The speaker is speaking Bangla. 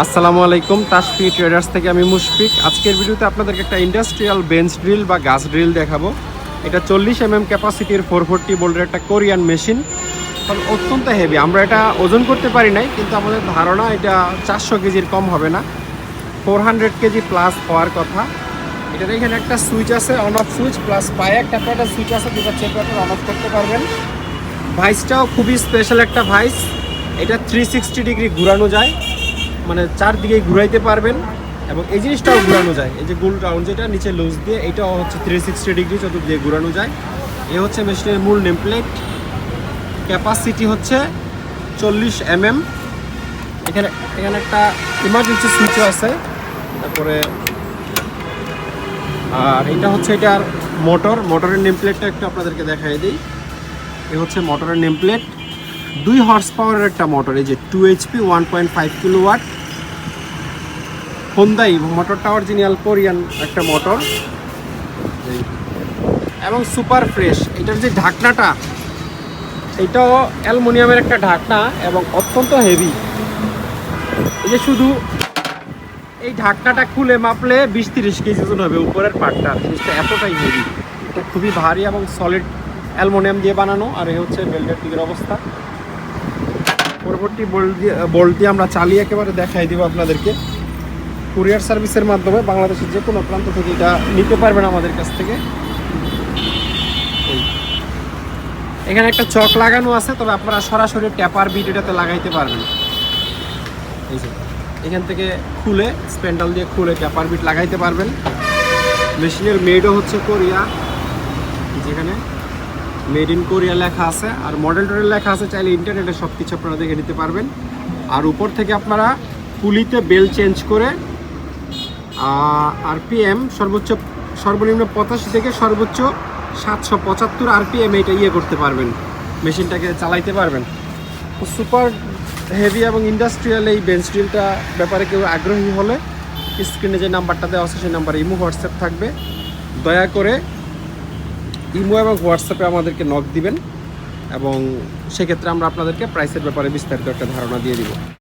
আসসালামু আলাইকুম, তাশফি ট্রেডার্স থেকে আমি মুশফিক। আজকের ভিডিওতে আপনাদেরকে একটা ইন্ডাস্ট্রিয়াল বেঞ্চ ড্রিল বা গাছ ড্রিল দেখাবো। এটা 40 ক্যাপাসিটির 440 ভোল্টের একটা কোরিয়ান মেশিন, তবে অত্যন্ত হেভি। আমরা এটা ওজন করতে পারি নাই, কিন্তু আমাদের ধারণা এটা 400 কেজির কম হবে না, 400 কেজি প্লাস হওয়ার কথা। এটার এখানে একটা সুইচ আছে, অন অফ সুইচ, প্লাস পায়ে একটা সুইচ আছে, দুটো চেক বাটন অন অফ করতে পারবেন। ভাইসটাও খুবই স্পেশাল একটা ভাইস। এটা 360 ডিগ্রি ঘুরানো যায়, মানে চারদিকে ঘুরাইতে পারবেন, এবং এই জিনিসটাও ঘুরানো যায়। এই যে গোল রাউন্ড যেটা নিচে লুজ দিয়ে, এটাও হচ্ছে 360 ডিগ্রি চতুর্দিকে ঘুরানো যায়। এ হচ্ছে মেশিনের মূল নেমপ্লেট। ক্যাপাসিটি হচ্ছে 40 এখানে এখানে একটা ইমার্জেন্সি সুইচও আছে। তারপরে আর এটা হচ্ছে এটার মোটরের নেমপ্লেটটা একটু আপনাদেরকে দেখাই দিই। এ হচ্ছে মোটরের নেমপ্লেট। 2 হর্স পাওয়ারের একটা মোটর, এই যে 2 HP 1.5 কিলোওয়াট হোন্দাই মোটরটা অরিজিনাল কোরিয়ান একটা মোটর, এবং সুপার ফ্রেশ। এটার যে ঢাকনাটা, এটাও অ্যালুমিনিয়ামের একটা ঢাকনা এবং অত্যন্ত হেভি। এই যে শুধু এই ঢাকনাটা খুলে মাপলে 20-30 কেজি ওজন হবে উপরের পার্টটা। জিনিসটা এতটাই হেভি, এটা খুবই ভারী এবং সলিড অ্যালুমিনিয়াম দিয়ে বানানো। আর এই হচ্ছে বেল্টের দিকের অবস্থা। পরবর্তী বোল্ট দিয়ে আমরা চালিয়ে একেবারে দেখাই দিব আপনাদেরকে। কুরিয়ার সার্ভিসের মাধ্যমে বাংলাদেশের যে কোনো প্রান্ত থেকে এটা নিতে পারবেন আমাদের কাছ থেকে। এখানে একটা চক লাগানো আছে, তবে আপনারা সরাসরি ট্যাপার বিট এটাতে লাগাইতে পারবেন। এই যে এখান থেকে খুলে স্প্যান্ডাল দিয়ে খুলে ট্যাপার বিট লাগাইতে পারবেন। মেশিনের মেডও হচ্ছে কোরিয়া, যেখানে মেড ইন কোরিয়া লেখা আছে, আর মডেল টডেল লেখা আছে। চাইলে ইন্টারনেটে সব কিছু আপনারা দেখে নিতে পারবেন। আর উপর থেকে আপনারা পুলিতে বেল চেঞ্জ করে আরপিএম সর্বনিম্ন 85 থেকে সর্বোচ্চ 775 আরপিএম এটা করতে পারবেন, মেশিনটাকে চালাইতে পারবেন। সুপার হেভি এবং ইন্ডাস্ট্রিয়াল এই বেঞ্চ ড্রিলটা ব্যাপারে কেউ আগ্রহী হলে স্ক্রিনে যে নাম্বারটা দেওয়া আছে সেই নাম্বারে ইমো হোয়াটসঅ্যাপ থাকবে। দয়া করে ইমো এবং হোয়াটসঅ্যাপে আমাদেরকে নক দিবেন, এবং সেক্ষেত্রে আমরা আপনাদেরকে প্রাইসের ব্যাপারে বিস্তারিত একটা ধারণা দিয়ে দিব।